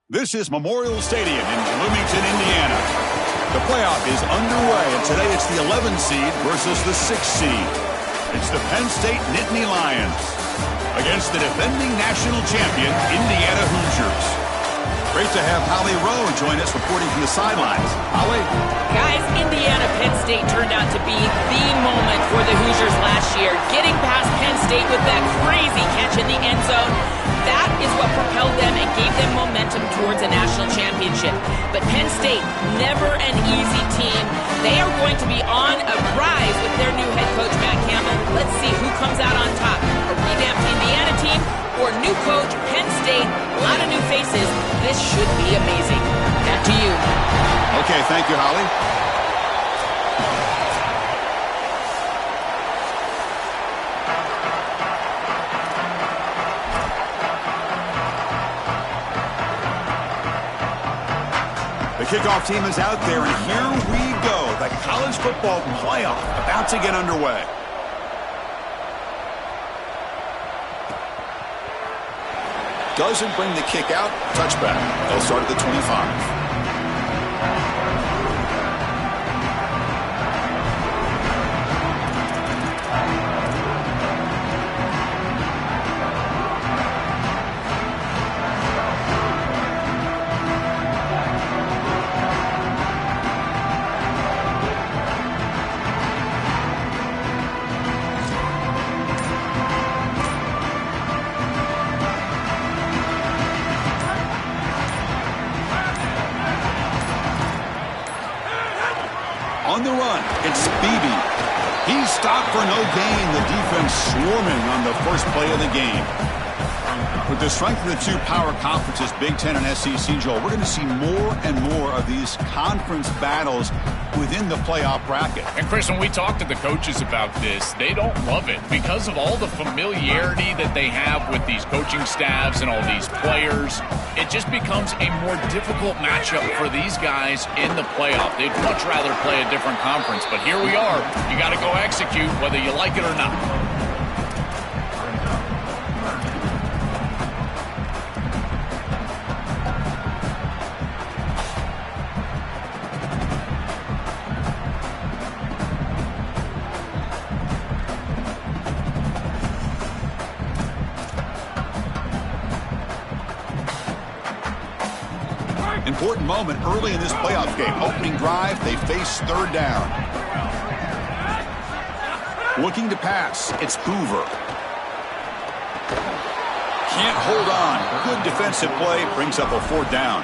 This is Memorial Stadium in Bloomington, Indiana. The playoff is underway, and today it's the 11 seed versus the 6 seed. It's the Penn State Nittany Lions against the defending national champion, Indiana Hoosiers. Great to have Holly Rowe join us reporting from the sidelines. Holly? Guys, Indiana-Penn State turned out to be the moment for the Hoosiers last year. Getting past Penn State with that crazy catch in the end zone, that is what propelled them and gave them momentum towards a national championship. But Penn State, never an easy team. They are going to be on a rise with their new head coach, Matt Campbell. Let's see who comes out on top. A revamped Indiana team or new coach, Penn State, a lot of new faces. This should be amazing. Back to you. Okay, thank you, Holly. The kickoff team is out there, and here we go. The college football playoff about to get underway. Doesn't bring the kick out. Touchback. They'll start at the 25. On the run, it's Beebe. He's stopped for no gain. The defense swarming on the first play of the game. With the strength of the two power conferences, Big Ten and SEC, Joel, we're going to see more and more of these conference battles within the playoff bracket. And Chris, when we talk to the coaches about this, they don't love it because of all the familiarity that they have with these coaching staffs and all these players. It just becomes a more difficult matchup for these guys in the playoff. They'd much rather play a different conference, but here we are. You got to go execute whether you like it or not. Important moment early in this playoff game. Opening drive, they face third down. Looking to pass, it's Hoover. Can't hold on. Good defensive play, brings up a fourth down.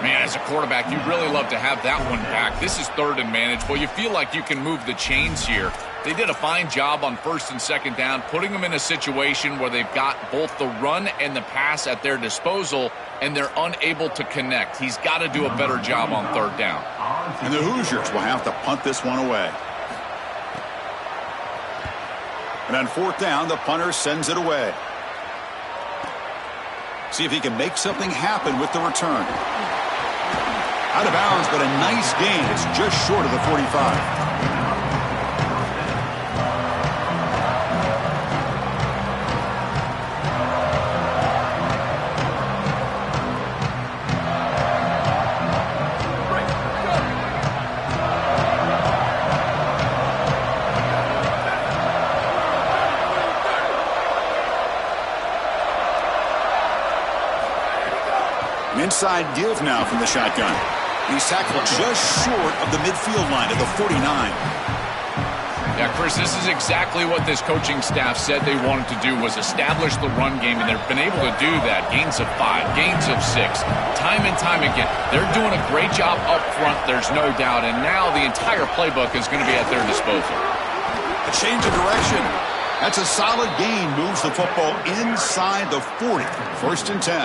Man, as a quarterback, you'd really love to have that one back. This is third and manageable. You feel like you can move the chains here. They did a fine job on first and second down, putting them in a situation where they've got both the run and the pass at their disposal, and they're unable to connect. He's got to do a better job on third down. And the Hoosiers will have to punt this one away. And on fourth down, the punter sends it away. See if he can make something happen with the return. Out of bounds, but a nice gain. It's just short of the 45. Inside give now from the shotgun. He's tackled just short of the midfield line at the 49. Yeah, Chris, this is exactly what this coaching staff said they wanted to do, was establish the run game, and they've been able to do that. Gains of 5, gains of 6, time and time again. They're doing a great job up front, there's no doubt, and now the entire playbook is going to be at their disposal. A change of direction. That's a solid gain. Moves the football inside the 40. First and 10.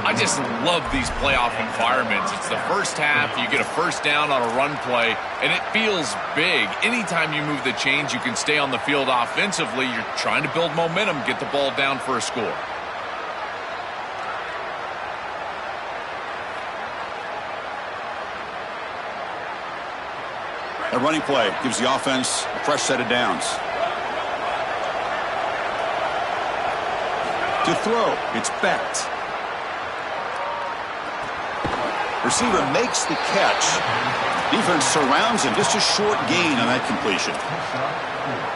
I just love these playoff environments. It's the first half, you get a first down on a run play, and it feels big. Anytime you move the chains, you can stay on the field offensively. You're trying to build momentum, get the ball down for a score. A running play gives the offense a fresh set of downs. To throw, it's Becht. receiver makes the catch. Defense surrounds him. Just a short gain on that completion.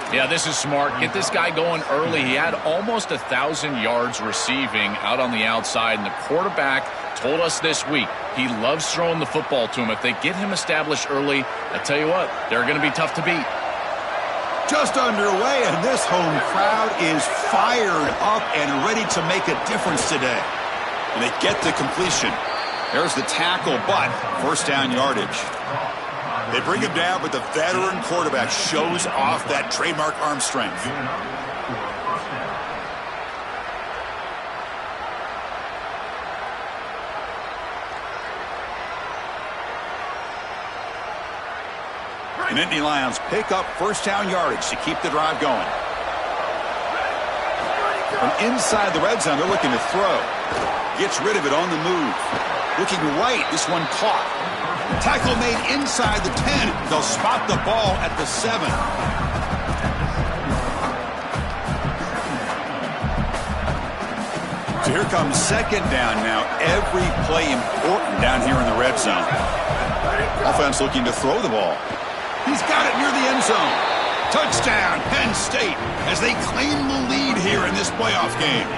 Yeah, this is smart. Get this guy going early. He had almost 1,000 yards receiving out on the outside, and the quarterback told us this week he loves throwing the football to him. If they get him established early, I tell you what, they're going to be tough to beat. Just underway, and this home crowd is fired up and ready to make a difference today. And they get the completion. There's the tackle, but first down yardage. They bring him down, but the veteran quarterback shows off that trademark arm strength. And Nittany Lions pick up first down yardage to keep the drive going. From inside the red zone, they're looking to throw. Gets rid of it on the move. Looking right, this one caught. Tackle made inside the 10. They'll spot the ball at the 7. So here comes second down now. Every play important down here in the red zone. Offense looking to throw the ball. He's got it near the end zone. Touchdown, Penn State, as they claim the lead here in this playoff game.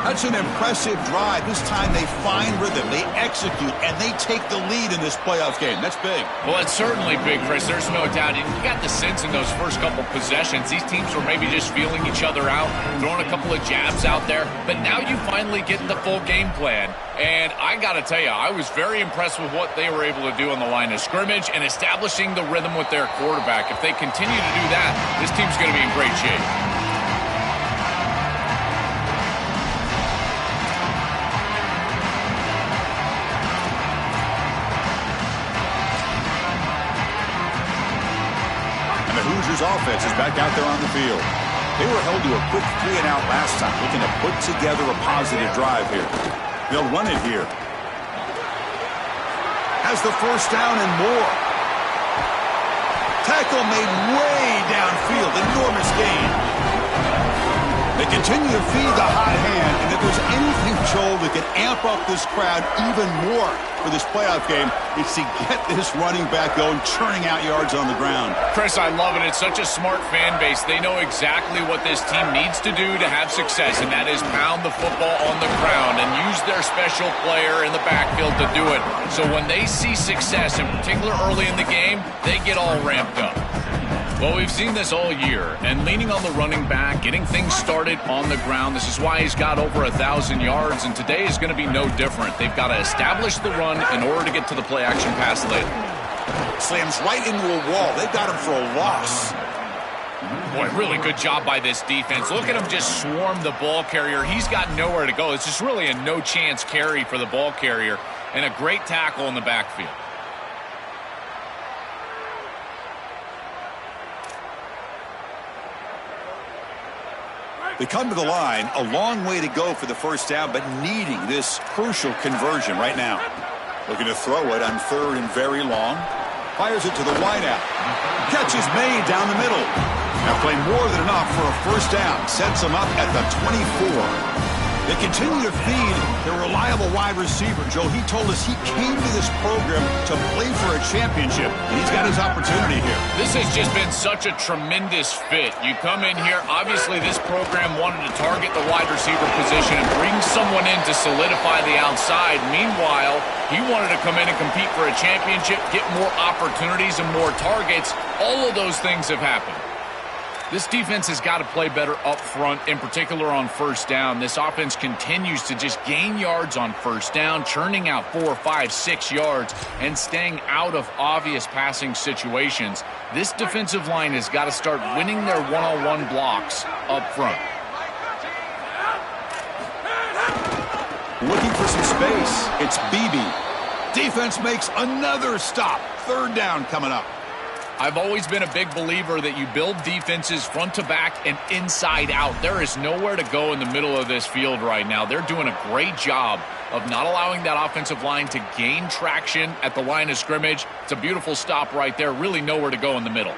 That's an impressive drive. This time they find rhythm, they execute, and they take the lead in this playoff game. That's big. Well, it's certainly big, Chris. There's no doubt. And you got the sense in those first couple possessions, these teams were maybe just feeling each other out, throwing a couple of jabs out there. But now you finally get the full game plan. And I got to tell you, I was very impressed with what they were able to do on the line of scrimmage and establishing the rhythm with their quarterback. If they continue to do that, this team's going to be in great shape. Hoosiers offense is back out there on the field. They were held to a quick 3-and-out last time, looking to put together a positive drive here. They'll run it here. Has the first down and more. Tackle made way downfield. Enormous gain. They continue to feed the hot hand, and if there's anything, Joel, that can amp up this crowd even more for this playoff game, it's to get this running back going, churning out yards on the ground. Chris, I love it. It's such a smart fan base. They know exactly what this team needs to do to have success, and that is pound the football on the ground and use their special player in the backfield to do it. So when they see success, in particular early in the game, they get all ramped up. Well, we've seen this all year, and leaning on the running back, getting things started on the ground. This is why he's got over 1,000 yards, and today is going to be no different. They've got to establish the run in order to get to the play-action pass later. Slams right into a wall. They've got him for a loss. Boy, really good job by this defense. Look at him just swarm the ball carrier. He's got nowhere to go. It's just really a no-chance carry for the ball carrier, and a great tackle in the backfield. They come to the line, a long way to go for the first down, but needing this crucial conversion right now. Looking to throw it on third and very long. Fires it to the wideout. Catch is made down the middle. Now play more than enough for a first down. Sets them up at the 24. They continue to feed their reliable wide receiver. Joe, he told us he came to this program to play for a championship, and he's got his opportunity here. This has just been such a tremendous fit. You come in here, obviously this program wanted to target the wide receiver position and bring someone in to solidify the outside. Meanwhile, he wanted to come in and compete for a championship, get more opportunities and more targets. All of those things have happened. This defense has got to play better up front, in particular on first down. This offense continues to just gain yards on first down, churning out 4, 5, 6 yards, and staying out of obvious passing situations. This defensive line has got to start winning their one-on-one blocks up front. Looking for some space. It's Beebe. Defense makes another stop. Third down coming up. I've always been a big believer that you build defenses front to back and inside out. There is nowhere to go in the middle of this field right now. They're doing a great job of not allowing that offensive line to gain traction at the line of scrimmage. It's a beautiful stop right there. Really nowhere to go in the middle.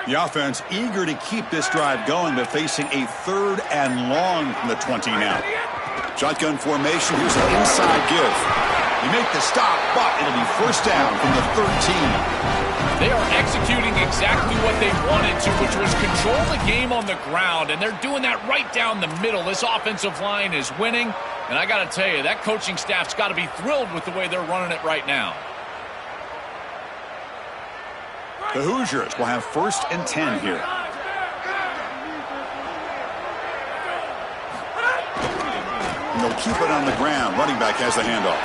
The offense eager to keep this drive going, but facing a 3rd and long from the 20 now. Shotgun formation. Here's an inside give. You make the stop, but it'll be 1st down from the 13. They are executing exactly what they wanted to, which was control the game on the ground, and they're doing that right down the middle. This offensive line is winning, and I got to tell you, that coaching staff's got to be thrilled with the way they're running it right now. The Hoosiers will have 1st and 10 here. And they'll keep it on the ground. Running back has the handoff.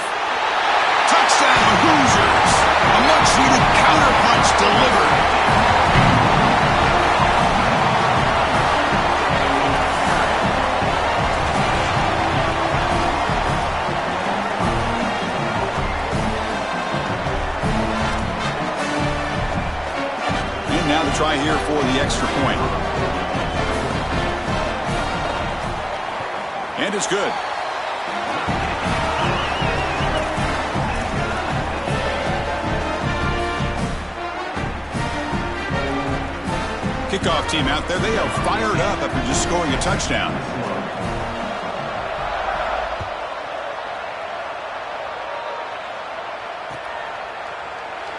Touchdown, Hoosiers! A much-needed counterpunch delivered. And now the try here for the extra point. And it's good. Kickoff team out there. They are fired up after just scoring a touchdown.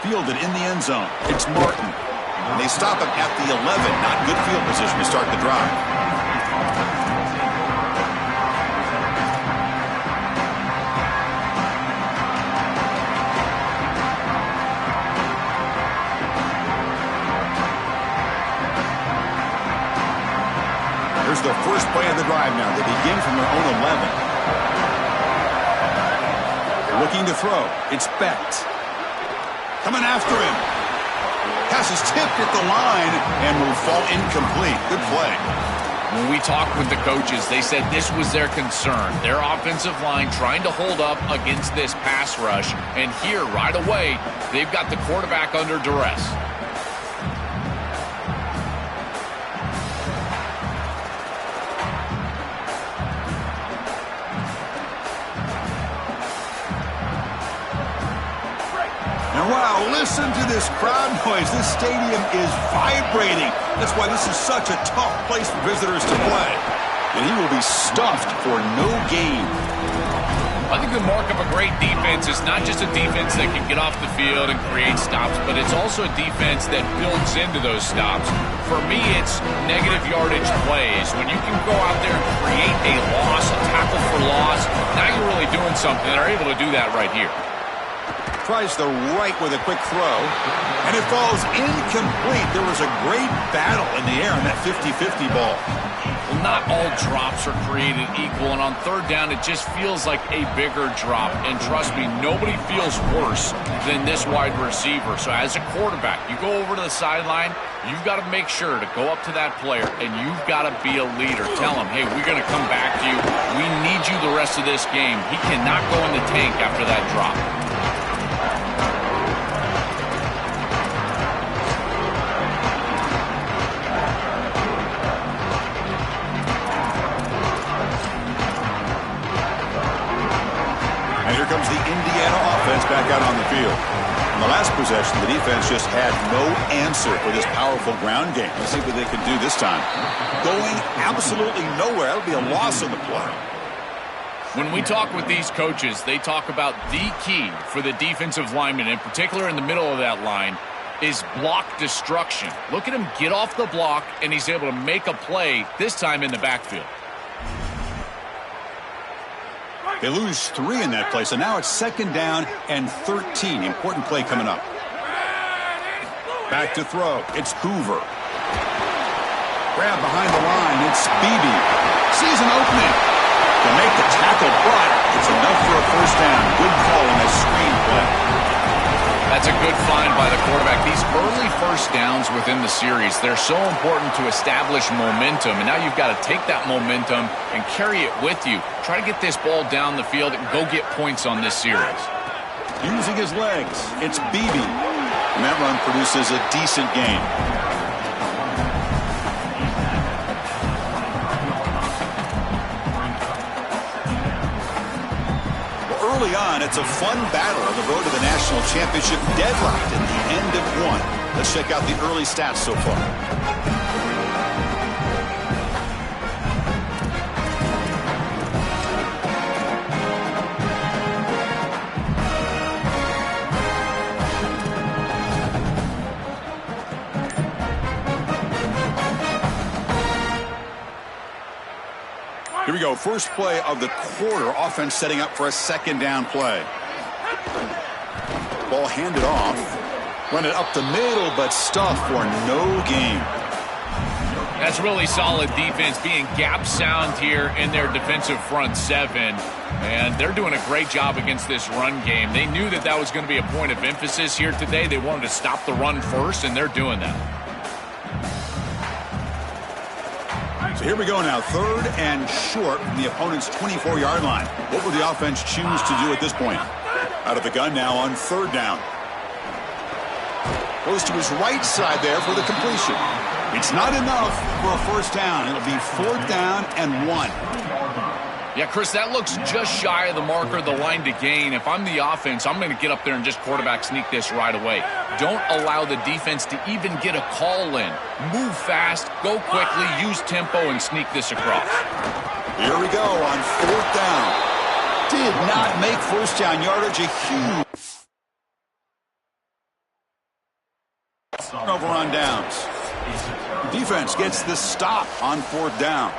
Fielded in the end zone. It's Martin. And they stop him at the 11. Not good field position to start the drive. Here's the first play of the drive now. They begin from their own 11. Looking to throw. It's Becht. Coming after him. Pass is tipped at the line and will fall incomplete. Good play. When we talked with the coaches, they said this was their concern. Their offensive line trying to hold up against this pass rush. And here, right away, they've got the quarterback under duress. Wow, listen to this crowd noise. This stadium is vibrating. That's why this is such a tough place for visitors to play. And he will be stuffed for no gain. I think the mark of a great defense is not just a defense that can get off the field and create stops, but it's also a defense that builds into those stops. For me, it's negative yardage plays. When you can go out there and create a loss, a tackle for loss, now you're really doing something. They're able to do that right here. Tries the right with a quick throw, and it falls incomplete. There was a great battle in the air on that 50-50 ball. Well, not all drops are created equal, and on 3rd down, it just feels like a bigger drop. And trust me, nobody feels worse than this wide receiver. So as a quarterback, you go over to the sideline, you've got to make sure to go up to that player, and you've got to be a leader. Tell him, hey, we're going to come back to you. We need you the rest of this game. He cannot go in the tank after that drop. Here comes the Indiana offense back out on the field. In the last possession, the defense just had no answer for this powerful ground game. Let's see what they can do this time. Going absolutely nowhere. That'll be a loss on the play. When we talk with these coaches, they talk about the key for the defensive lineman, in particular in the middle of that line, is block destruction. Look at him get off the block, and he's able to make a play, this time in the backfield. They lose 3 in that play, so now it's 2nd down and 13. Important play coming up. Back to throw. It's Hoover. Grab behind the line. It's Beebe. Sees an opening. To make the tackle, but it's enough for a 1st down. Good call on that screen play. That's a good find by the quarterback. These early 1st downs within the series, they're so important to establish momentum. And now you've got to take that momentum and carry it with you. Try to get this ball down the field and go get points on this series. Using his legs, it's Beebe. And that run produces a decent gain. Early on, it's a fun battle on the road to the national championship, deadlocked at the end of 1. Let's check out the early stats so far. Here we go. First play of the quarter. Offense setting up for a second down play. Ball handed off. Run it up the middle, but stuffed for no gain. That's really solid defense, being gap sound here in their defensive front seven. And they're doing a great job against this run game. They knew that that was going to be a point of emphasis here today. They wanted to stop the run first, and they're doing that. So here we go now, 3rd and short from the opponent's 24-yard line. What will the offense choose to do at this point? Out of the gun now on 3rd down. Goes to his right side there for the completion. It's not enough for a first down. It'll be 4th down and 1. Yeah, Chris, that looks just shy of the marker, the line to gain. If I'm the offense, I'm going to get up there and just quarterback sneak this right away. Don't allow the defense to even get a call in. Move fast, go quickly, use tempo, and sneak this across. Here we go on 4th down. Did not make first down yardage. A huge turnover on downs. Defense gets the stop on 4th down.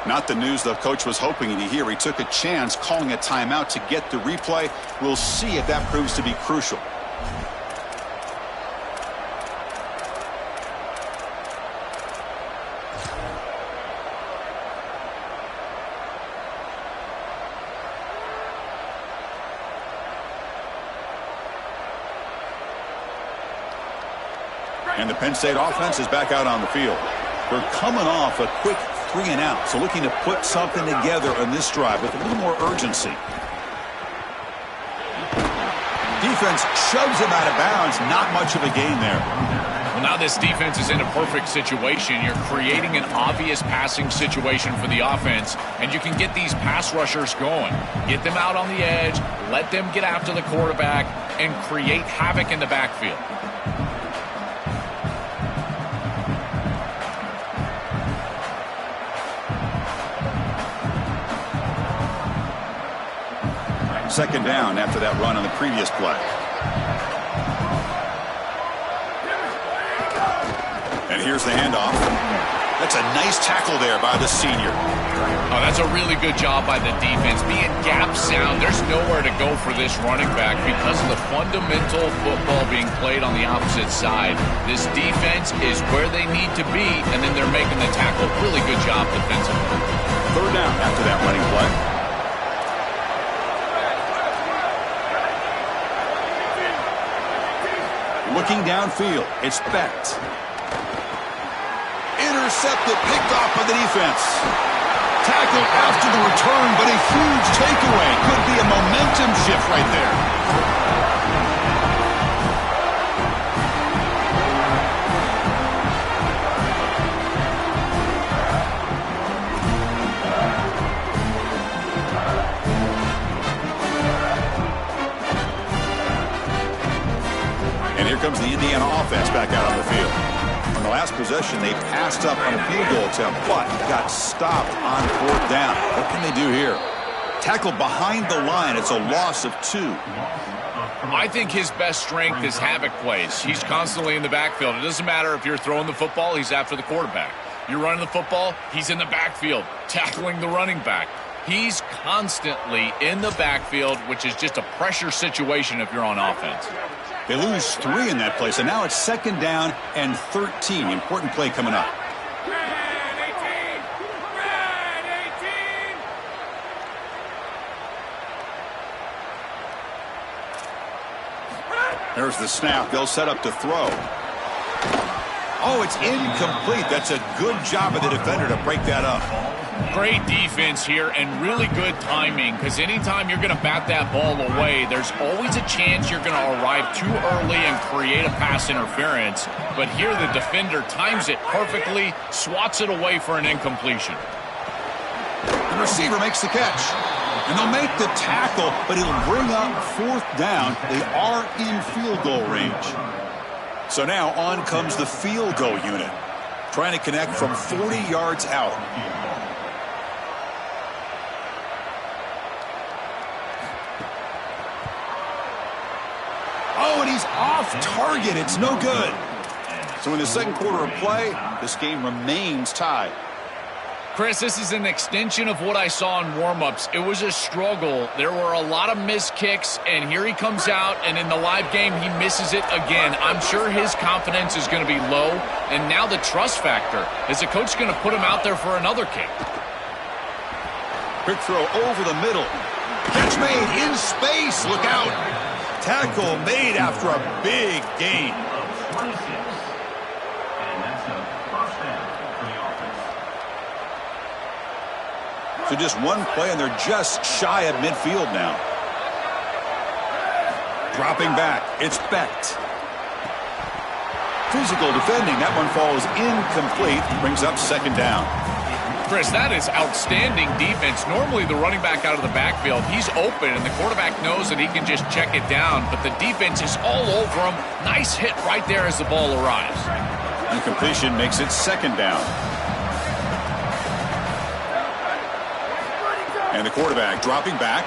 Not the news the coach was hoping to hear. He took a chance calling a timeout to get the replay. We'll see if that proves to be crucial. And the Penn State offense is back out on the field. They're coming off a quick 3 and out, so looking to put something together on this drive with a little more urgency. Defense shoves him out of bounds. Not much of a gain there. Well, now this defense is in a perfect situation. You're creating an obvious passing situation for the offense, and you can get these pass rushers going. Get them out on the edge, let them get after the quarterback, and create havoc in the backfield. Second down after that run on the previous play. And here's the handoff. That's a nice tackle there by the senior. Oh, that's a really good job by the defense. Being gap sound, there's nowhere to go for this running back because of the fundamental football being played on the opposite side. This defense is where they need to be, and then they're making the tackle. Really good job defensively. 3rd down after that running play. Looking downfield, it's Becht. Intercepted, picked off by the defense. Tackled after the return, but a huge takeaway. Could be a momentum shift right there. And here comes the Indiana offense back out on the field. On the last possession, they passed up on a field goal attempt, but got stopped on 4th down. What can they do here? Tackled behind the line. It's a loss of 2. I think his best strength is havoc plays. He's constantly in the backfield. It doesn't matter if you're throwing the football, he's after the quarterback. You're running the football, he's in the backfield, tackling the running back. He's constantly in the backfield, which is just a pressure situation if you're on offense. They lose 3 in that play, so now it's 2nd down and 13. Important play coming up. There's the snap. They'll set up to throw. Oh, it's incomplete. That's a good job of the defender to break that up. Great defense here and really good timing, because anytime you're going to bat that ball away, there's always a chance you're going to arrive too early and create a pass interference. But here the defender times it perfectly, swats it away for an incompletion. The receiver makes the catch. And they'll make the tackle, but it'll bring up 4th down. They are in field goal range. So now on comes the field goal unit, trying to connect from 40 yards out. Oh, and he's off target. It's no good. So in the second quarter of play, this game remains tied. Chris, this is an extension of what I saw in warm-ups. It was a struggle. There were a lot of missed kicks, and here he comes out, and in the live game, he misses it again. I'm sure his confidence is going to be low, and now the trust factor. Is the coach going to put him out there for another kick? Quick throw over the middle. Catch made in space. Look out. Tackle made after a big gain. So just one play, and they're just shy of midfield now. Dropping back, it's Becht. Physical defending, that one falls incomplete, brings up 2nd down. Chris, that is outstanding defense. Normally the running back out of the backfield, he's open, and the quarterback knows that he can just check it down, but the defense is all over him. Nice hit right there as the ball arrives. Incompletion makes it 2nd down. And the quarterback dropping back.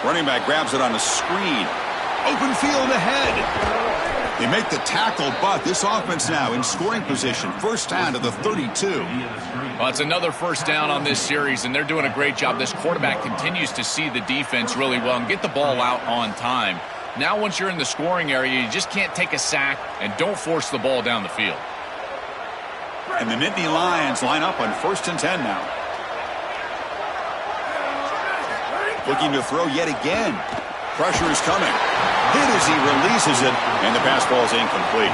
Running back grabs it on the screen. Open field ahead. They make the tackle, but this offense now in scoring position. 1st down to the 32. Well, it's another 1st down on this series, and they're doing a great job. This quarterback continues to see the defense really well and get the ball out on time. Now once you're in the scoring area, you just can't take a sack and don't force the ball down the field. And the Nittany Lions line up on 1st and 10 now. Looking to throw yet again. Pressure is coming. Hit as he releases it, and the pass ball is incomplete.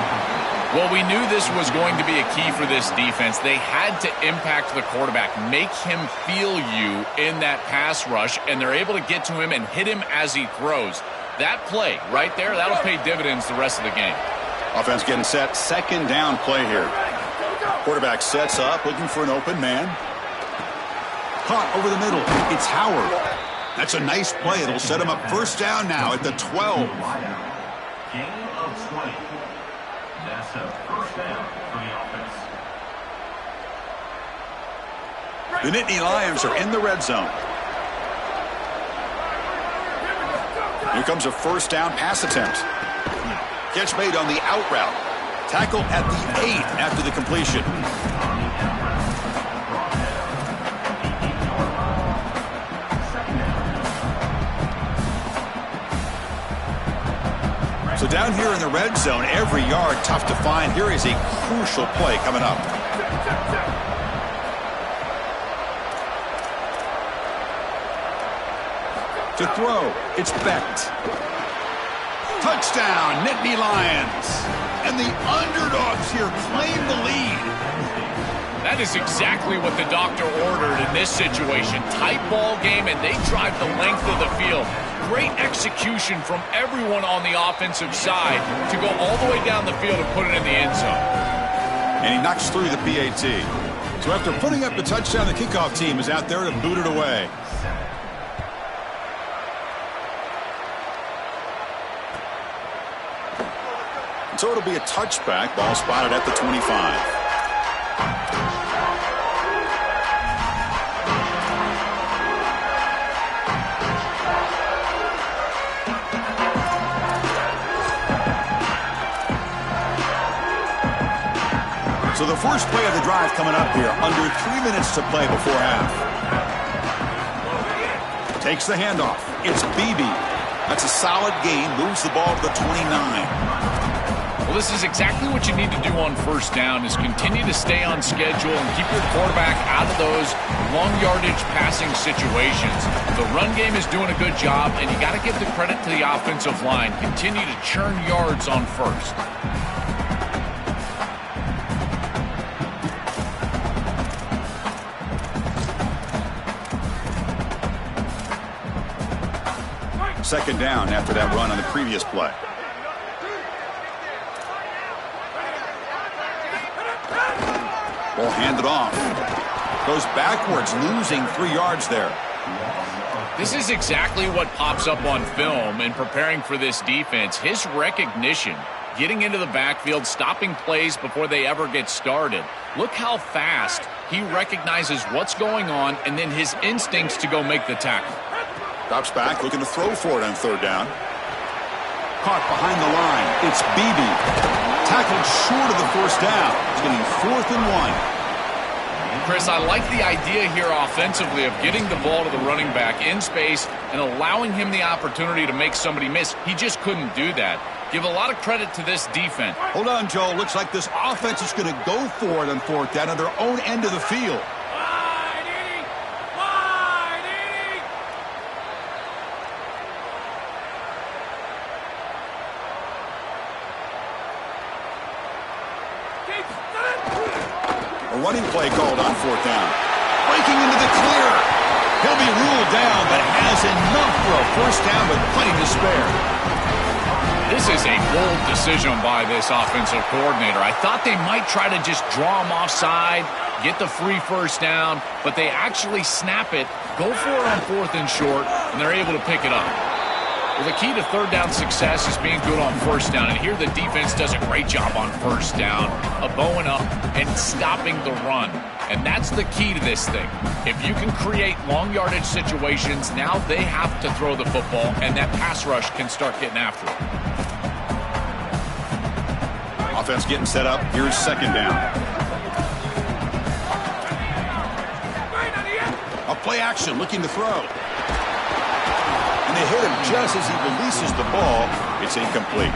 Well, we knew this was going to be a key for this defense. They had to impact the quarterback, make him feel you in that pass rush, and they're able to get to him and hit him as he throws. That play right there, that'll pay dividends the rest of the game. Offense getting set. 2nd down play here. Quarterback sets up, looking for an open man. Caught over the middle. It's Howard. That's a nice play. It'll set him up 1st down now at the 12. Gain of 20. That's a 1st down for the offense. The Nittany Lions are in the red zone. Here comes a 1st down pass attempt. Catch made on the out route. Tackle at the 8 after the completion. So down here in the red zone, every yard tough to find. Here is a crucial play coming up. To throw, it's Becht. Touchdown, Nittany Lions. And the underdogs here claim the lead. That is exactly what the doctor ordered in this situation. Tight ball game, and they drive the length of the field. Great execution from everyone on the offensive side to go all the way down the field and put it in the end zone. And he knocks through the PAT. So after putting up the touchdown, the kickoff team is out there to boot it away. So it'll be a touchback. Ball spotted at the 25. So the first play of the drive coming up here. Under 3 minutes to play before half. Takes the handoff. It's Beebe. That's a solid gain. Moves the ball to the 29. Well, this is exactly what you need to do on 1st down is continue to stay on schedule and keep your quarterback out of those long yardage passing situations. The run game is doing a good job, and you got to give the credit to the offensive line. Continue to churn yards on 1st. Second down after that run on the previous play. Ball handed off. Goes backwards, losing 3 yards there. This is exactly what pops up on film in preparing for this defense. His recognition, getting into the backfield, stopping plays before they ever get started. Look how fast he recognizes what's going on and then his instincts to go make the tackle. Drops back, looking to throw for it on 3rd down. Caught behind the line. It's Beebe. Tackled short of the 1st down. It's getting 4th and 1. Chris, I like the idea here offensively of getting the ball to the running back in space and allowing him the opportunity to make somebody miss. He just couldn't do that. Give a lot of credit to this defense. Hold on, Joe. Looks like this offense is going to go for it on 4th down on their own end of the field. A running play called on 4th down. Breaking into the clear. He'll be ruled down, but has enough for a 1st down with plenty to spare. This is a bold decision by this offensive coordinator. I thought they might try to just draw him offside, get the free 1st down, but they actually snap it, go for it on 4th and short, and they're able to pick it up. Well, the key to 3rd down success is being good on 1st down, and here the defense does a great job on 1st down, bowing up and stopping the run. And that's the key to this thing. If you can create long yardage situations, now they have to throw the football, and that pass rush can start getting after it. Offense getting set up. Here's 2nd down. A play action, looking to throw. And they hit him just as he releases the ball. It's incomplete.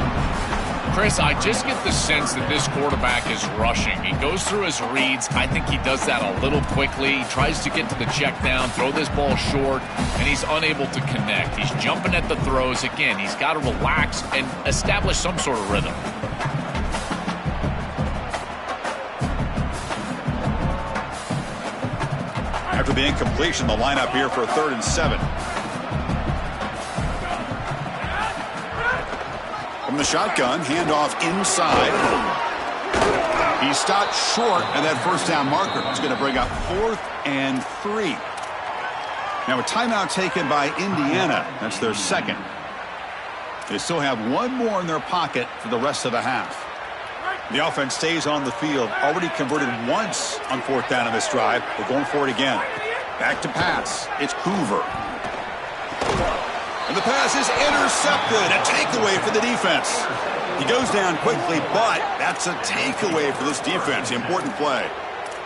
Chris, I just get the sense that this quarterback is rushing. He goes through his reads. I think he does that a little quickly. He tries to get to the check down, throw this ball short, and he's unable to connect. He's jumping at the throws. Again, he's got to relax and establish some sort of rhythm. After the incompletion, the lineup here for a 3rd and 7. From the shotgun, handoff inside. He stopped short of that 1st down marker. It's going to bring up 4th and 3. Now a timeout taken by Indiana. That's their 2nd. They still have 1 more in their pocket for the rest of the half. The offense stays on the field. Already converted once on 4th down in this drive. They're going for it again. Back to pass. It's Hoover. And the pass is intercepted. A takeaway for the defense. He goes down quickly, but that's a takeaway for this defense. Important play.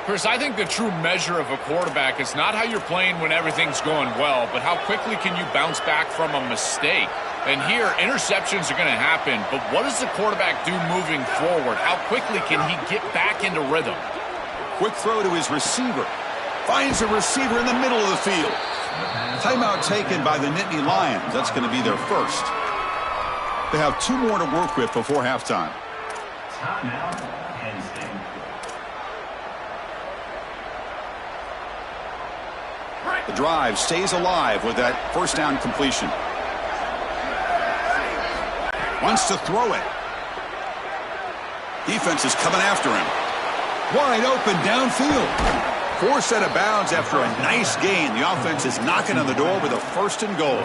Chris, I think the true measure of a quarterback is not how you're playing when everything's going well, but how quickly can you bounce back from a mistake. And here, interceptions are going to happen, but what does the quarterback do moving forward? How quickly can he get back into rhythm? Quick throw to his receiver. Finds a receiver in the middle of the field. Timeout taken by the Nittany Lions. That's going to be their 1st. They have 2 more to work with before halftime. Timeout, Penn State. The drive stays alive with that 1st down completion. Wants to throw it. Defense is coming after him. Wide open downfield. 4th out of bounds after a nice gain. The offense is knocking on the door with a 1st and goal.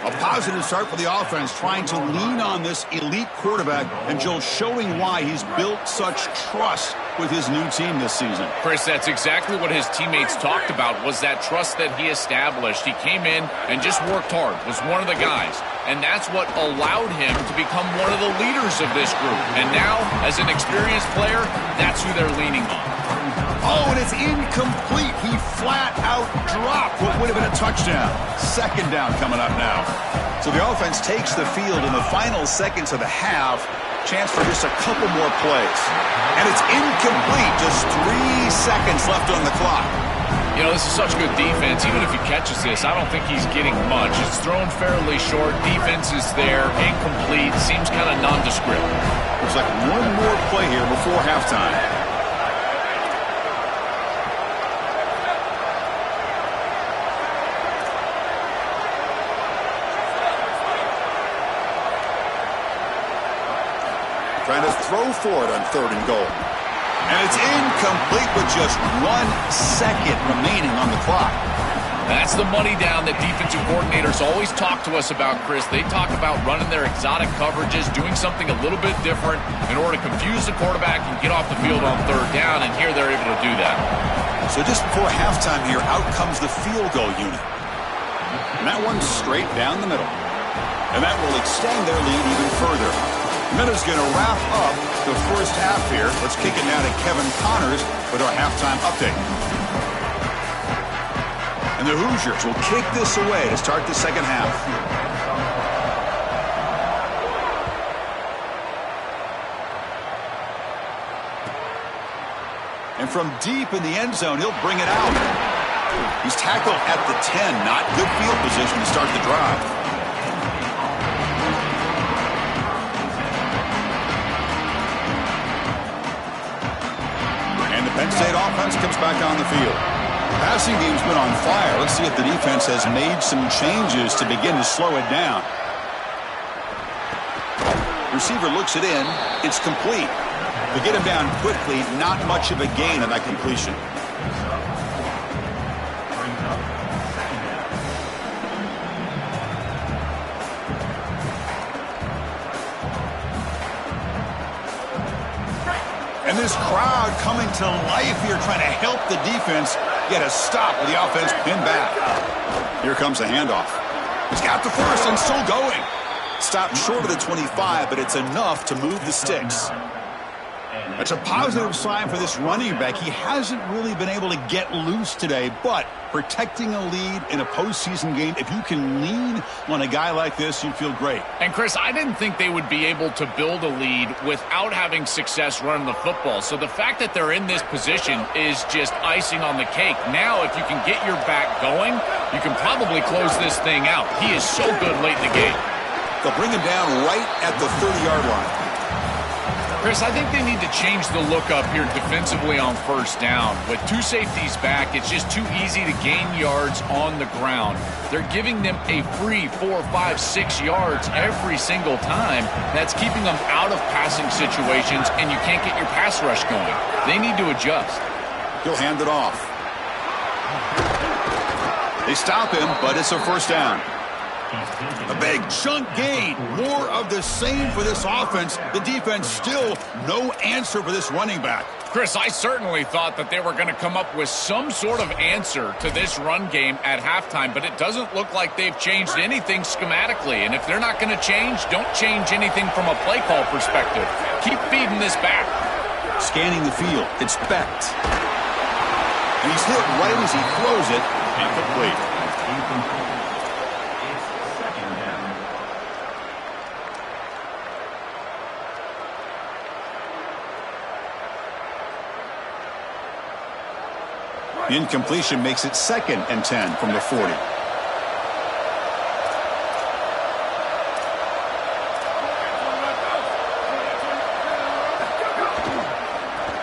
A positive start for the offense, trying to lean on this elite quarterback and Joe showing why he's built such trust with his new team this season. Chris, that's exactly what his teammates talked about, was that trust that he established. He came in and just worked hard, was one of the guys. And that's what allowed him to become one of the leaders of this group. And now, as an experienced player, that's who they're leaning on. Oh, and it's incomplete. He flat out dropped what would have been a touchdown. 2nd down coming up now. So the offense takes the field in the final seconds of the half. Chance for just a couple more plays. And it's incomplete. Just 3 seconds left on the clock. You know, this is such good defense. Even if he catches this, I don't think he's getting much. It's thrown fairly short. Defense is there. Incomplete. Seems kind of nondescript. Looks like 1 more play here before halftime. Trying to throw for it on 3rd and goal. And it's incomplete with just 1 second remaining on the clock. That's the money down that defensive coordinators always talk to us about, Chris. They talk about running their exotic coverages, doing something a little bit different in order to confuse the quarterback and get off the field on third down, and here they're able to do that. So just before halftime here, out comes the field goal unit. And that one's straight down the middle. And that will extend their lead even further. The Minutes going to wrap up the first half here. Let's kick it now to Kevin Connors with our halftime update. And the Hoosiers will kick this away to start the second half. And from deep in the end zone, he'll bring it out. He's tackled at the 10. Not good field position to start the drive. And the Penn State offense comes back on the field. Passing game's been on fire. Let's see if the defense has made some changes to begin to slow it down. Receiver looks it in. It's complete. They get him down quickly. Not much of a gain on that completion. And this crowd coming to life here, trying to help the defense get a stop with the offense pinned back. Here comes the handoff. He's got the first and still going. Stopped short of the 25, but it's enough to move the sticks. That's a positive sign for this running back. He hasn't really been able to get loose today, but protecting a lead in a postseason game, if you can lean on a guy like this, you feel great. And, Chris, I didn't think they would be able to build a lead without having success running the football. So the fact that they're in this position is just icing on the cake. Now, if you can get your back going, you can probably close this thing out. He is so good late in the game. They'll bring him down right at the 30-yard line. Chris, I think they need to change the look up here defensively on first down. With two safeties back, it's just too easy to gain yards on the ground. They're giving them a free 4, 5, 6 yards every single time. That's keeping them out of passing situations, and you can't get your pass rush going. They need to adjust. He'll hand it off. They stop him, but it's a first down. A big chunk gain. More of the same for this offense. The defense still no answer for this running back. Chris, I certainly thought that they were going to come up with some sort of answer to this run game at halftime, but it doesn't look like they've changed anything schematically. And if they're not going to change, don't change anything from a play call perspective. Keep feeding this back. Scanning the field. It's Becht. And he's hit right as he throws it. Incomplete. Incompletion makes it 2nd and 10 from the 40.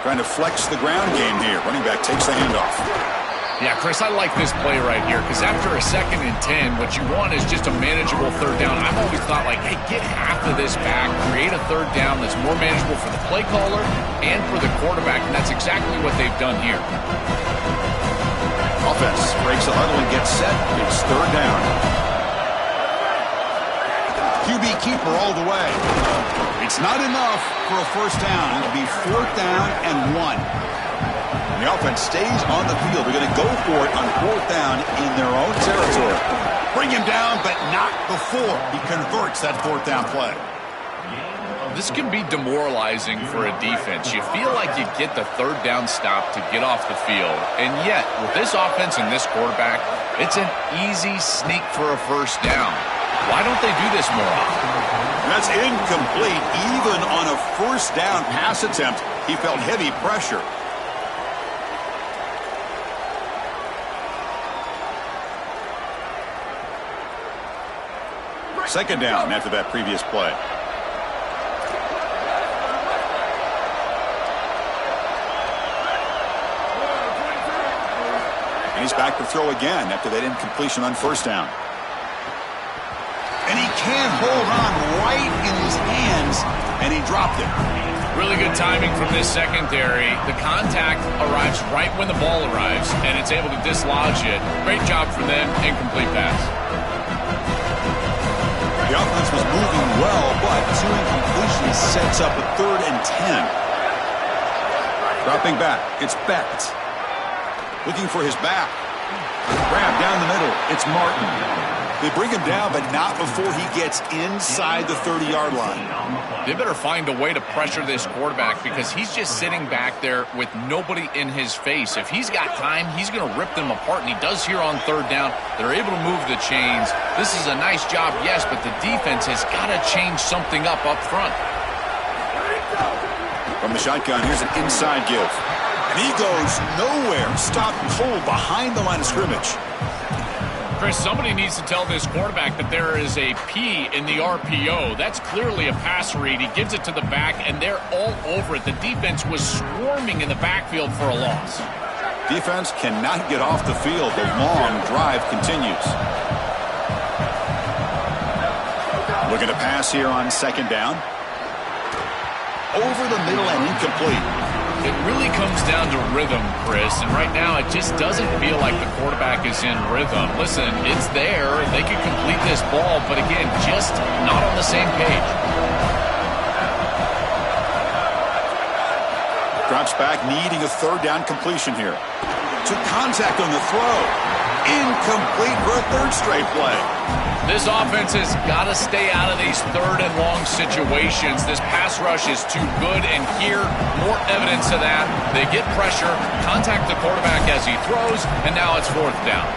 Trying to flex the ground game here. Running back takes the handoff. Yeah, Chris, I like this play right here because after a 2nd and 10, what you want is just a manageable third down. I've always thought, like, hey, get half of this back, create a third down that's more manageable for the play caller and for the quarterback, and that's exactly what they've done here. Offense breaks the huddle and gets set. It's third down. QB keeper all the way. It's not enough for a first down. It'll be 4th down and 1. And the offense stays on the field. They're going to go for it on 4th down in their own territory. Bring him down, but not before he converts that 4th down play. This can be demoralizing for a defense. You feel like you get the third down stop to get off the field. And yet, with this offense and this quarterback, it's an easy sneak for a first down. Why don't they do this more often? That's incomplete. Even on a first down pass attempt, he felt heavy pressure. Second down after that previous play. And he's back to throw again after that incompletion on first down. And he can't hold on right in his hands, and he dropped it. Really good timing from this secondary. The contact arrives right when the ball arrives, and it's able to dislodge it. Great job from them. Incomplete pass. The offense was moving well, but 2 incompletions sets up a 3rd and 10. Dropping back. It's Becht. Looking for his back. Grab down the middle. It's Martin. They bring him down, but not before he gets inside the 30-yard line. They better find a way to pressure this quarterback because he's just sitting back there with nobody in his face. If he's got time, he's going to rip them apart, and he does here on 3rd down. They're able to move the chains. This is a nice job, yes, but the defense has got to change something up front. From the shotgun, here's an inside give. And he goes nowhere. Stopped cold behind the line of scrimmage. Chris, somebody needs to tell this quarterback that there is a P in the RPO. That's clearly a pass read. He gives it to the back, and they're all over it. The defense was swarming in the backfield for a loss. Defense cannot get off the field. The long drive continues. Looking to pass here on 2nd down. Over the middle and incomplete. It really comes down to rhythm, Chris, and right now it just doesn't feel like the quarterback is in rhythm. Listen, it's there. They can complete this ball, but again, just not on the same page. Drops back, needing a 3rd down completion here. Took contact on the throw. Incomplete for a 3rd straight play. This offense has got to stay out of these 3rd and long situations. This pass rush is too good, and here, more evidence of that. They get pressure, contact the quarterback as he throws, and now it's 4th down.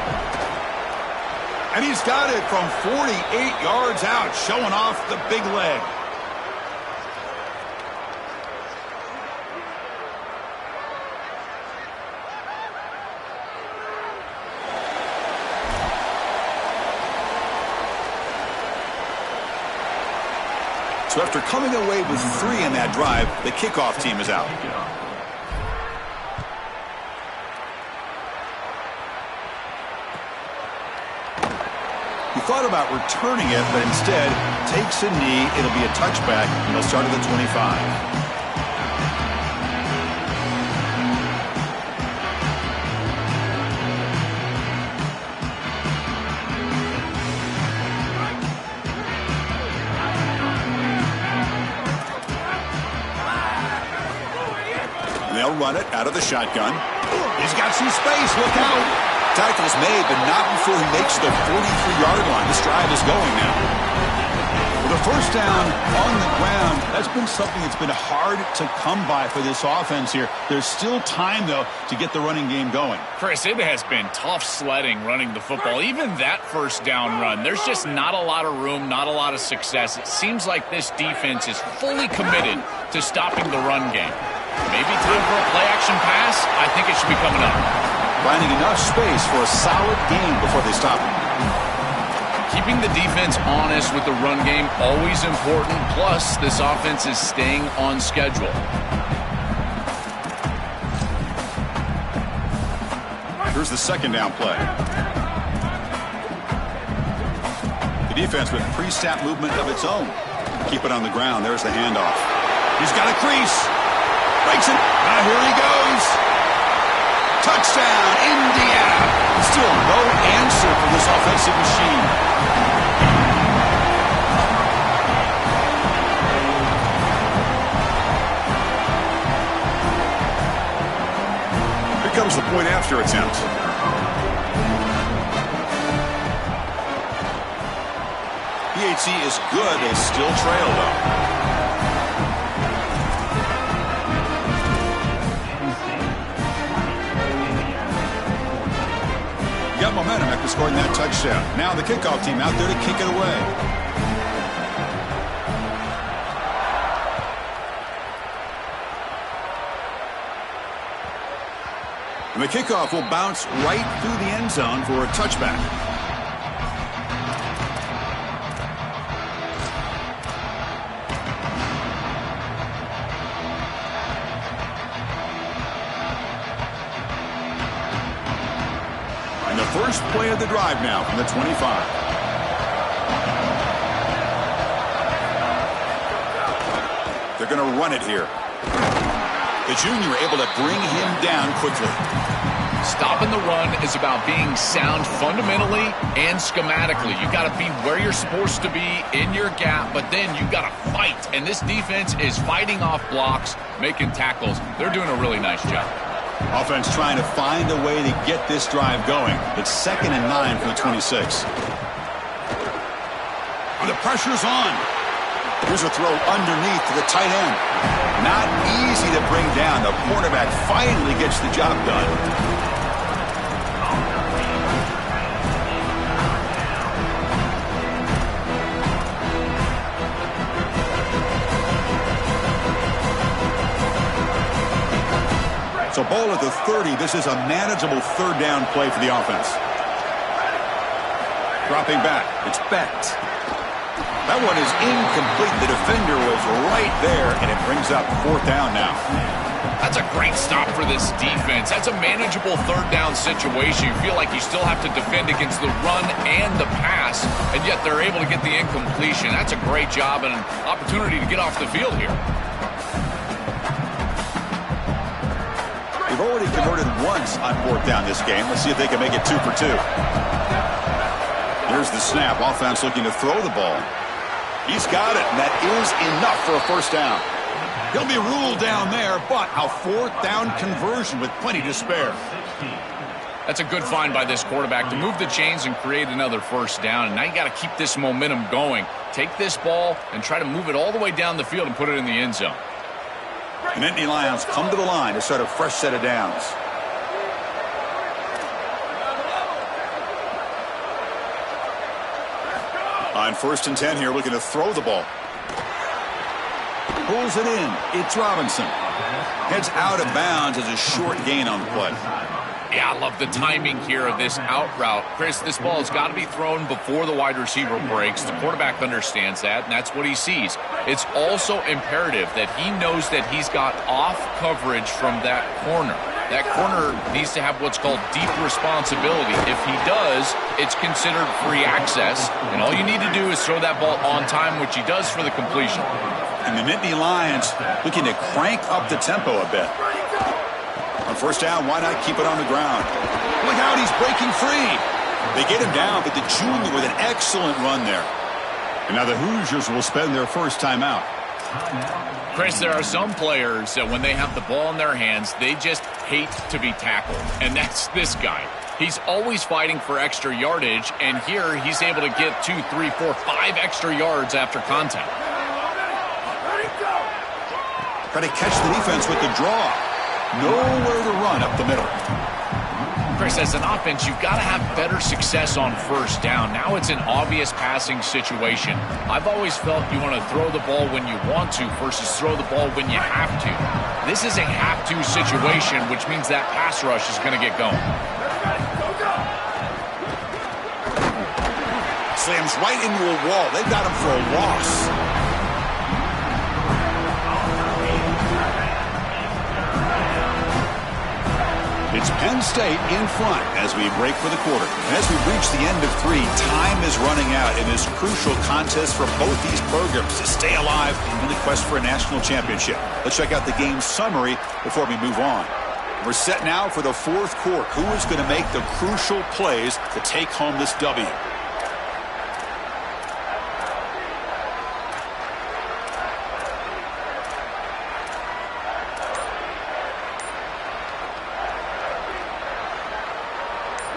And he's got it from 48 yards out, showing off the big leg. So after coming away with 3 in that drive, the kickoff team is out. He thought about returning it, but instead takes a knee. It'll be a touchback, and he'll start at the 25. They'll run it out of the shotgun. He's got some space. Look out. Tackle's made, but not before he makes the 43-yard line. This drive is going now. With a 1st down on the ground, that's been something that's been hard to come by for this offense here. There's still time, though, to get the running game going. Chris, it has been tough sledding running the football. Even that 1st down run, there's just not a lot of room, not a lot of success. It seems like this defense is fully committed to stopping the run game. Maybe time for a play-action pass? I think it should be coming up. Finding enough space for a solid game before they stop him. Keeping the defense honest with the run game, always important. Plus, this offense is staying on schedule. Here's the 2nd down play. The defense with pre-snap movement of its own. Keep it on the ground. There's the handoff. He's got a crease. Breaks it. Now here he goes. Touchdown, Indiana. Still no answer for this offensive machine. Here comes the point after attempt. PHC is good. They still trail, though. Got momentum after scoring that touchdown. Now the kickoff team out there to kick it away. And the kickoff will bounce right through the end zone for a touchback. And the first play of the drive now from the 25. They're going to run it here. The junior able to bring him down quickly. Stopping the run is about being sound fundamentally and schematically. You got to be where you're supposed to be in your gap, but then you got to fight. And this defense is fighting off blocks, making tackles. They're doing a really nice job. Offense trying to find a way to get this drive going. It's 2nd and 9 from the 26. The pressure's on. Here's a throw underneath to the tight end. Not easy to bring down. The quarterback finally gets the job done. So ball at the 30. This is a manageable 3rd down play for the offense. Dropping back. It's Becht. That one is incomplete. The defender was right there, and it brings up 4th down now. That's a great stop for this defense. That's a manageable 3rd down situation. You feel like you still have to defend against the run and the pass, and yet they're able to get the incompletion. That's a great job and an opportunity to get off the field here. They've already converted once on 4th down this game. Let's see if they can make it 2 for 2. Here's the snap. Offense looking to throw the ball. He's got it, and that is enough for a 1st down. He'll be ruled down there, but a 4th down conversion with plenty to spare. That's a good find by this quarterback to move the chains and create another 1st down. And now you got to keep this momentum going. Take this ball and try to move it all the way down the field and put it in the end zone. The Nittany Lions come to the line to start a fresh set of downs. On 1st and 10 here, looking to throw the ball. Pulls it in. It's Robinson. Heads out of bounds as a short gain on the play. Yeah, I love the timing here of this out route. Chris, this ball has got to be thrown before the wide receiver breaks. The quarterback understands that, and that's what he sees. It's also imperative that he knows that he's got off coverage from that corner. That corner needs to have what's called deep responsibility. If he does, it's considered free access, and all you need to do is throw that ball on time, which he does for the completion. And the Nittany Lions looking to crank up the tempo a bit. On 1st down, why not keep it on the ground? Look out, he's breaking free. They get him down, but the junior with an excellent run there. And now the Hoosiers will spend their 1st time out. Chris, there are some players that when they have the ball in their hands, they just hate to be tackled. And that's this guy. He's always fighting for extra yardage, and here he's able to get 2, 3, 4, 5 extra yards after contact. Try to catch the defense with the draw. Nowhere to run up the middle. Chris, as an offense, you've got to have better success on 1st down. Now it's an obvious passing situation. I've always felt you want to throw the ball when you want to versus throw the ball when you have to. This is a have-to situation, which means that pass rush is going to get going. Slams right into a wall. They've got him for a loss. It's Penn State in front as we break for the quarter. And as we reach the end of 3, time is running out in this crucial contest for both these programs to stay alive in the quest for a national championship. Let's check out the game summary before we move on. We're set now for the 4th quarter. Who is going to make the crucial plays to take home this W?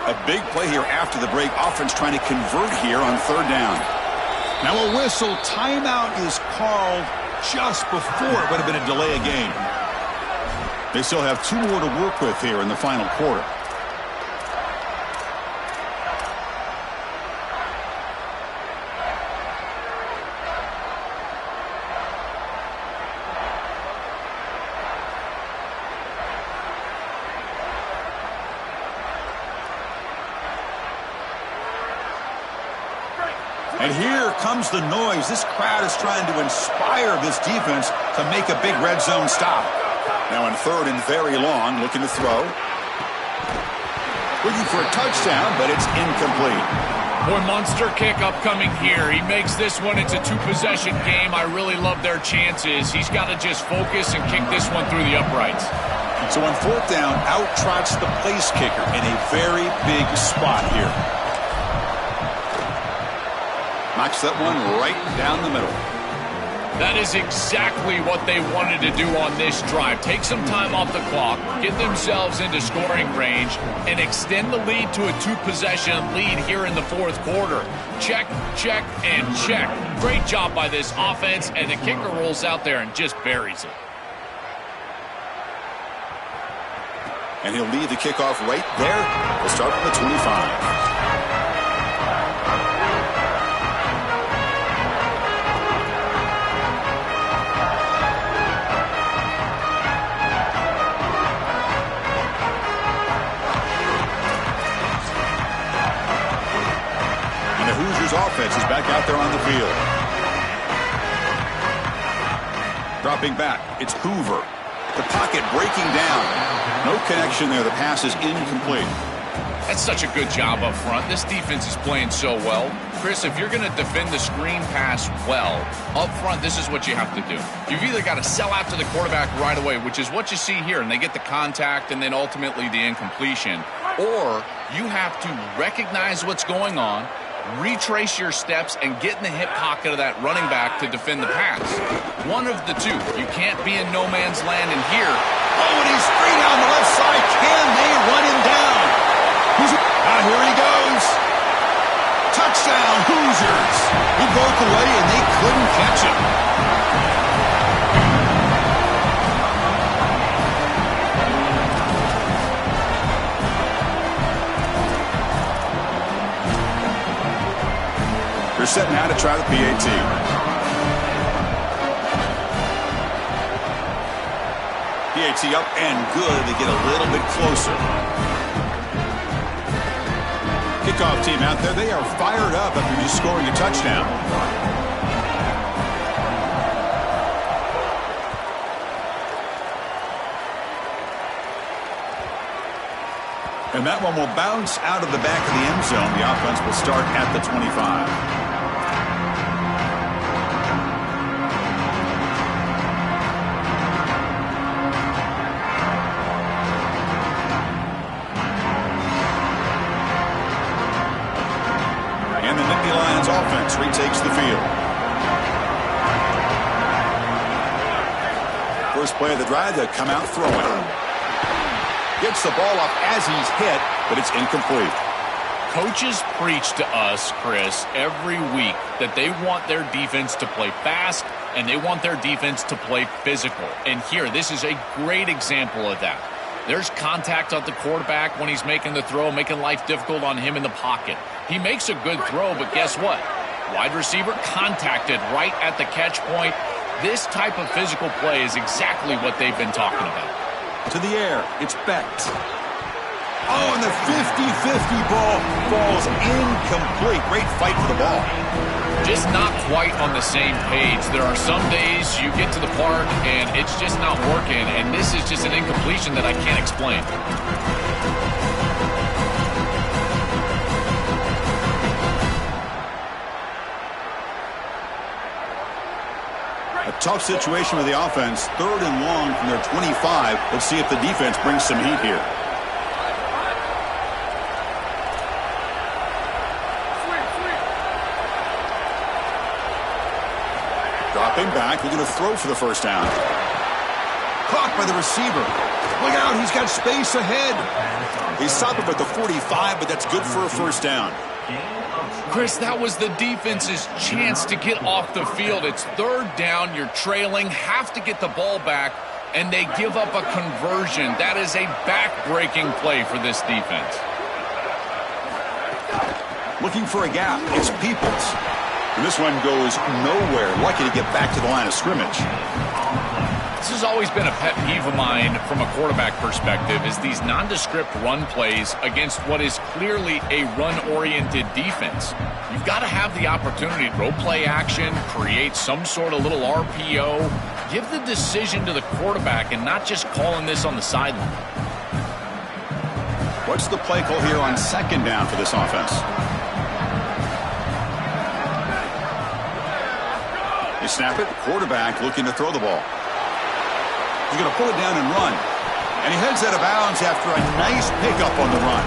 A big play here after the break. Offense trying to convert here on 3rd down. Now a whistle. Timeout is called just before it would have been a delay of game. They still have 2 more to work with here in the final quarter. And here comes the noise. This crowd is trying to inspire this defense to make a big red zone stop. Now in 3rd and very long, looking to throw. Looking for a touchdown, but it's incomplete. Boy, monster kick upcoming here. He makes this one. It's a two-possession game. I really love their chances. He's got to just focus and kick this one through the uprights. So on fourth down, out trots the place kicker in a very big spot here. Knocks that one right down the middle. That is exactly what they wanted to do on this drive. Take some time off the clock, get themselves into scoring range, and extend the lead to a two-possession lead here in the fourth quarter. Check, check, and check. Great job by this offense, and the kicker rolls out there and just buries it. And he'll lead the kickoff right there. We'll start from the 25. Offense is back out there on the field. Dropping back, it's Hoover. The pocket breaking down. No connection there. The pass is incomplete. That's such a good job up front. This defense is playing so well. Chris, if you're going to defend the screen pass well, up front, this is what you have to do. You've either got to sell out to the quarterback right away, which is what you see here, and they get the contact and then ultimately the incompletion, or you have to recognize what's going on, retrace your steps, and get in the hip pocket of that running back to defend the pass. One of the two. You can't be in no man's land in here. Oh, and he's free down the left side. Can they run him down? Here he goes. Touchdown, Hoosiers. He broke away, and they couldn't catch him. They're set now to try the PAT. PAT up and good. They get a little bit closer. Kickoff team out there. They are fired up after just scoring a touchdown. And that one will bounce out of the back of the end zone. The offense will start at the 25. Offense retakes the field. First play of the drive, they come out throwing. Gets the ball up as he's hit, but it's incomplete. Coaches preach to us, Chris, every week that they want their defense to play fast and they want their defense to play physical. And here, this is a great example of that. There's contact on the quarterback when he's making the throw, making life difficult on him in the pocket. He makes a good throw, but guess what? Wide receiver contacted right at the catch point. This type of physical play is exactly what they've been talking about. To the air, it's Beck. Oh, and the 50-50 ball falls incomplete. Great fight for the ball. Just not quite on the same page. There are some days you get to the park and it's just not working, and this is just an incompletion that I can't explain. A tough situation with the offense. 3rd and long from their 25. Let's see if the defense brings some heat here. Dropping back, we're going to throw for the first down. Caught by the receiver. Look out, he's got space ahead. He stopped him at the 45, but that's good for a first down. Chris, that was the defense's chance to get off the field. It's 3rd down, you're trailing, have to get the ball back, and they give up a conversion. That is a back-breaking play for this defense. Looking for a gap, it's Peoples. And this one goes nowhere. Lucky to get back to the line of scrimmage. This has always been a pet peeve of mine from a quarterback perspective, is these nondescript run plays against what is clearly a run-oriented defense. You've got to have the opportunity to throw play action, create some sort of little RPO, give the decision to the quarterback and not just calling this on the sideline. What's the play call here on 2nd down for this offense? They snap it. Quarterback looking to throw the ball. He's going to pull it down and run. And he heads out of bounds after a nice pickup on the run.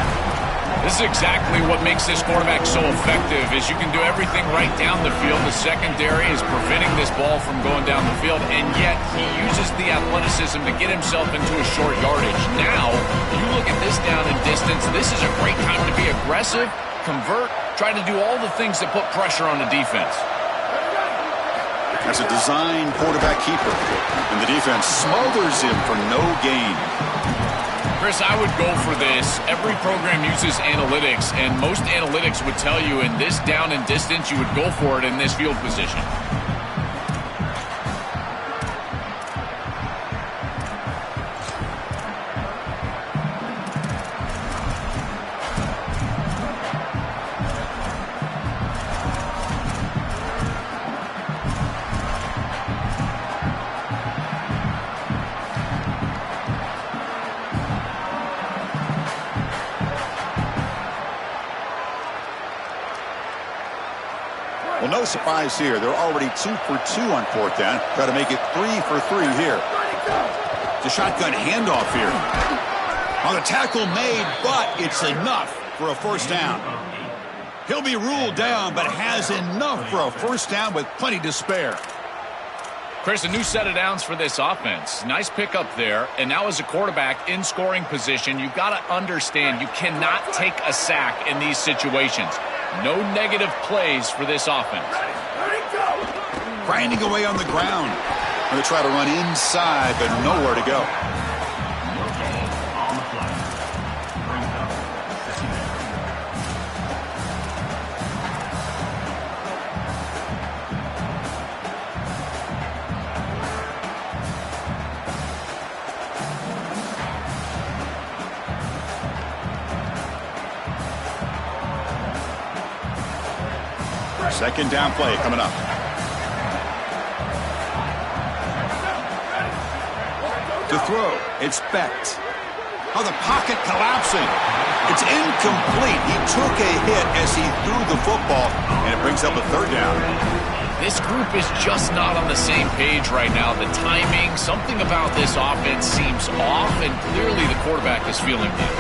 This is exactly what makes this quarterback so effective, is you can do everything right down the field. The secondary is preventing this ball from going down the field, and yet he uses the athleticism to get himself into a short yardage. Now, you look at this down and distance, this is a great time to be aggressive, convert, try to do all the things that put pressure on the defense. That's a design quarterback keeper, and the defense smothers him for no gain. Chris, I would go for this. Every program uses analytics, and most analytics would tell you in this down and distance, you would go for it in this field position. Well, no surprise here. They're already 2 for 2 on 4th down. Try to make it 3 for 3 here. The shotgun handoff here. On the tackle made, but it's enough for a first down. He'll be ruled down, but has enough for a first down with plenty to spare. Chris, a new set of downs for this offense. Nice pickup there. And now as a quarterback in scoring position, you've got to understand you cannot take a sack in these situations. No negative plays for this offense. Grinding away on the ground. Going to try to run inside, but nowhere to go. Second down play coming up. To throw, it's Becht. Oh, the pocket collapsing. It's incomplete. He took a hit as he threw the football, and it brings up a third down. This group is just not on the same page right now. The timing, something about this offense seems off, and clearly the quarterback is feeling that.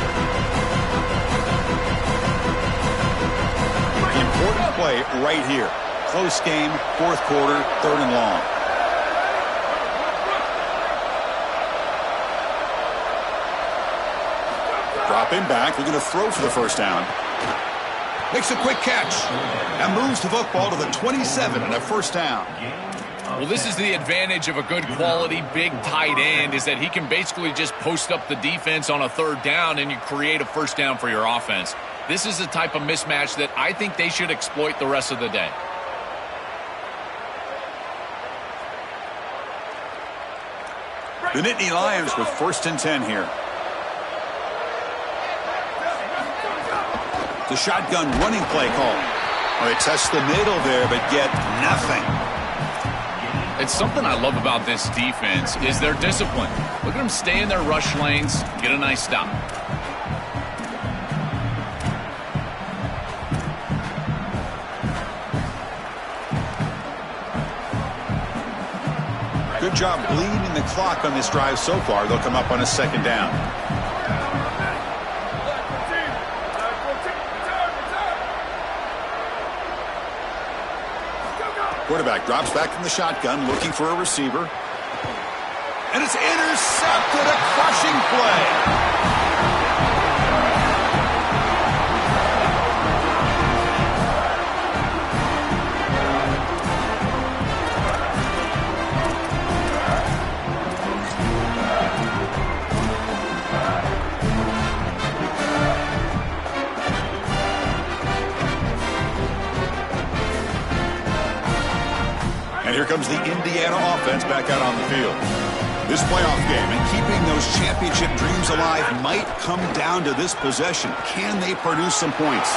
Important play right here. Close game, 4th quarter, 3rd and long. Dropping back, looking to throw for the first down. Makes a quick catch and moves the football to the 27 and a first down. Well, this is the advantage of a good quality big tight end, is that he can basically just post up the defense on a 3rd down and you create a first down for your offense. This is the type of mismatch that I think they should exploit the rest of the day. The Nittany Lions with 1st and 10 here. The shotgun running play call. Well, they test the middle there, but get nothing. It's something I love about this defense is their discipline. Look at them stay in their rush lanes, get a nice stop. Good job bleeding the clock on this drive so far. They'll come up on a 2nd down. Quarterback drops back in the shotgun, looking for a receiver. And it's intercepted, a crushing play. And here comes the Indiana offense back out on the field. This playoff game and keeping those championship dreams alive might come down to this possession. Can they produce some points?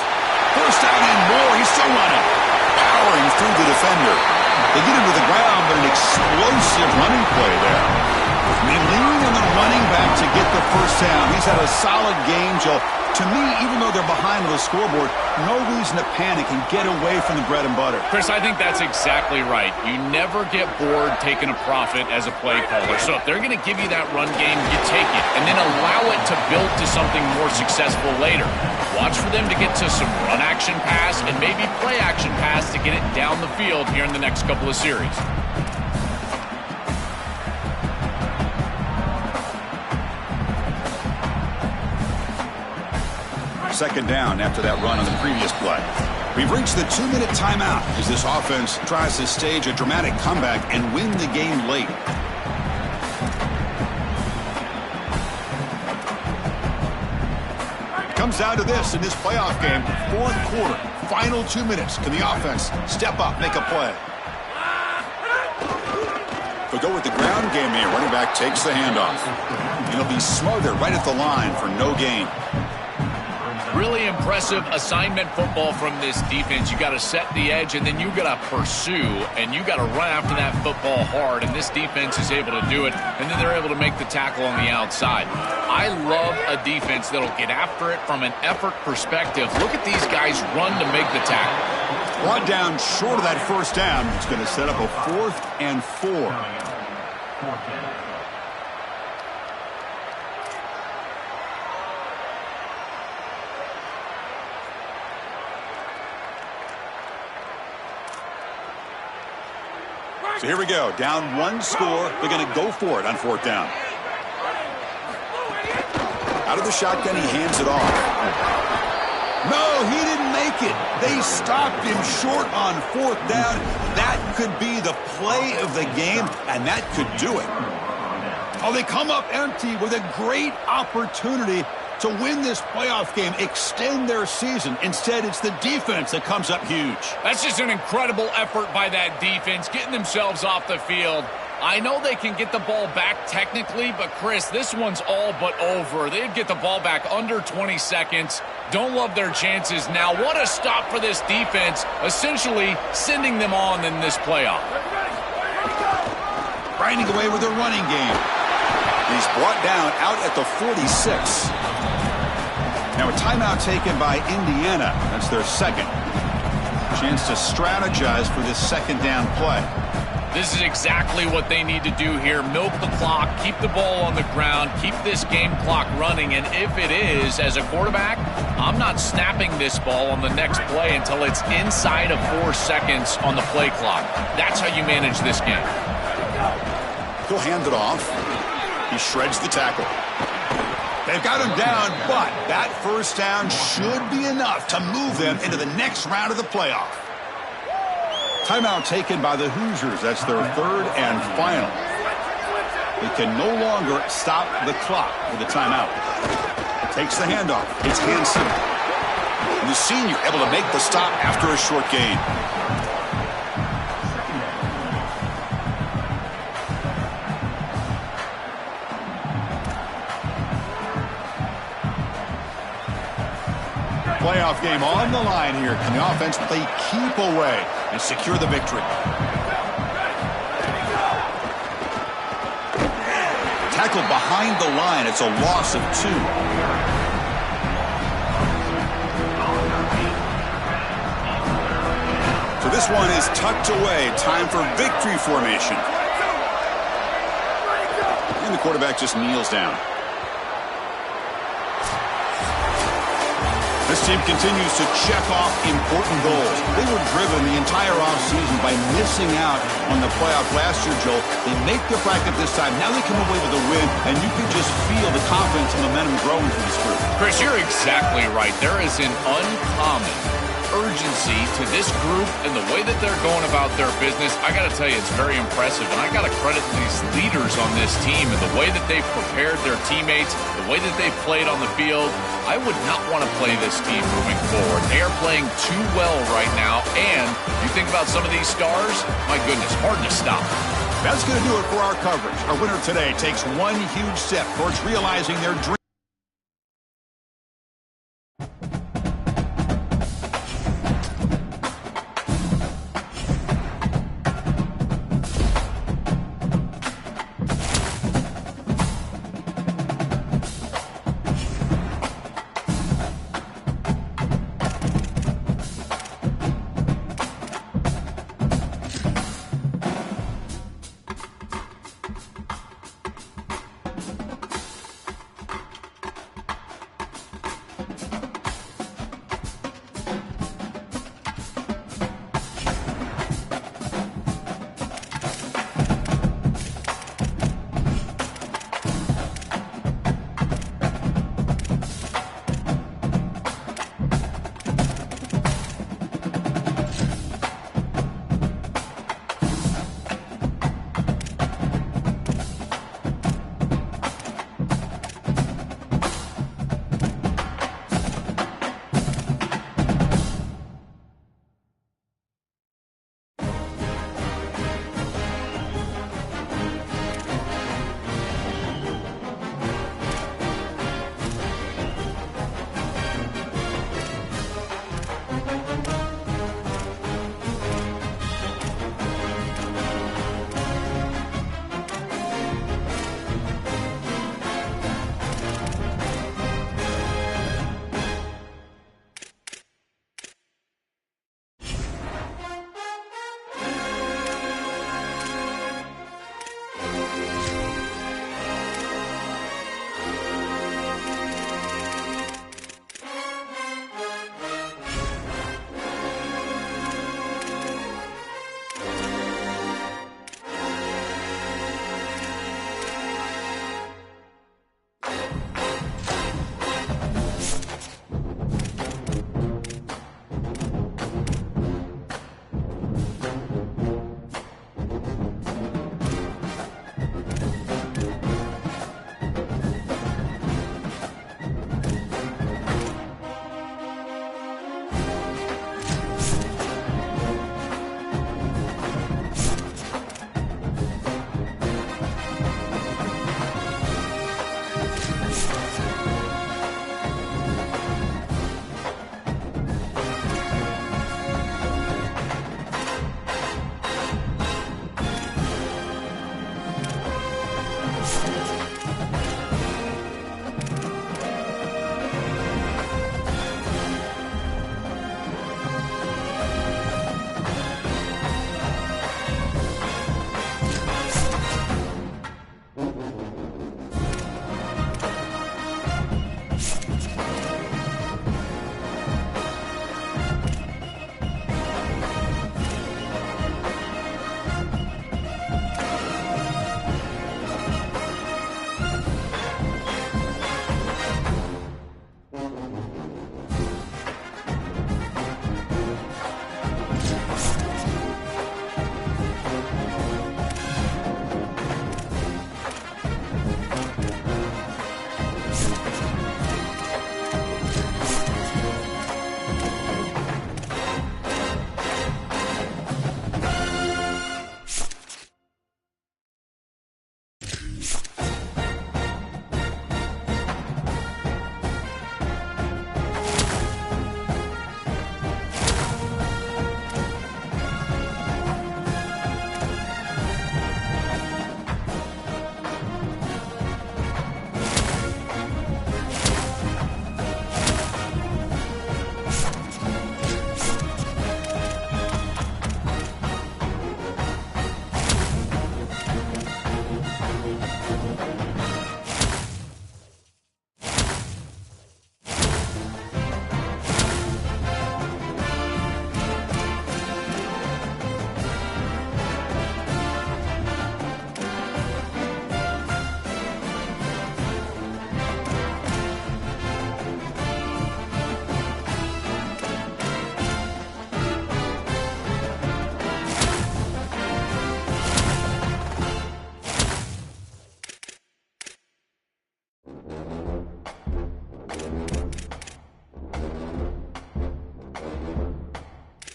First down and more. He's still running. Powering through the defender. They get him to the ground, but an explosive running play there. They lean on the running back to get the first down. He's had a solid game, Joe. To me, even though they're behind on the scoreboard, no reason to panic and get away from the bread and butter. Chris, I think that's exactly right. You never get bored taking a profit as a play caller. So if they're going to give you that run game, you take it, and then allow it to build to something more successful later. Watch for them to get to some run action pass and maybe play action pass to get it down the field here in the next couple of series. Second down after that run on the previous play. We've reached the 2-minute timeout as this offense tries to stage a dramatic comeback and win the game late. Comes down to this in this playoff game. Fourth quarter, final 2 minutes. Can the offense step up, make a play? They'll go with the ground game here. Running back takes the handoff. And he'll be smothered right at the line for no gain. Really impressive assignment football from this defense. You got to set the edge, and then you got to pursue, and you got to run after that football hard, and this defense is able to do it, and then they're able to make the tackle on the outside. I love a defense that'll get after it from an effort perspective. Look at these guys run to make the tackle. Brought down short of that first down. It's going to set up a 4th and 4. So here we go. Down 1 score. They're going to go for it on 4th down. Out of the shotgun, he hands it off. No, he didn't make it. They stopped him short on 4th down. That could be the play of the game, and that could do it. Oh, they come up empty with a great opportunity to win this playoff game, extend their season. Instead, it's the defense that comes up huge. That's just an incredible effort by that defense, getting themselves off the field. I know they can get the ball back technically, but Chris, this one's all but over. They'd get the ball back under 20 seconds. Don't love their chances now. What a stop for this defense, essentially sending them on in this playoff. Grinding away with their running game. He's brought down out at the 46. Now a timeout taken by Indiana. That's their second. Chance to strategize for this second down play. This is exactly what they need to do here. Milk the clock, keep the ball on the ground, keep this game clock running, and if it is, as a quarterback, I'm not snapping this ball on the next play until it's inside of 4 seconds on the play clock. That's how you manage this game. He'll hand it off. He shreds the tackle. They've got him down, but that first down should be enough to move them into the next round of the playoff. Timeout taken by the Hoosiers. That's their 3rd and final. They can no longer stop the clock with the timeout. Takes the handoff. It's Hansen. And the senior able to make the stop after a short gain. Playoff game on the line here. Can the offense play keep away and secure the victory? Tackled behind the line. It's a loss of 2. So this one is tucked away. Time for victory formation. And the quarterback just kneels down. This team continues to check off important goals. They were driven the entire offseason by missing out on the playoff last year, Joel. They make the bracket this time. Now they come away with a win, and you can just feel the confidence and momentum growing for this group. Chris, you're exactly right. There is an uncommon urgency to this group and the way that they're going about their business. I got to tell you, it's very impressive, and I got to credit these leaders on this team and the way that they've prepared their teammates, the way that they've played on the field. I would not want to play this team moving forward. They are playing too well right now, and you think about some of these stars, my goodness, hard to stop. That's going to do it for our coverage. Our winner today takes one huge step towards realizing their dream.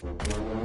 it.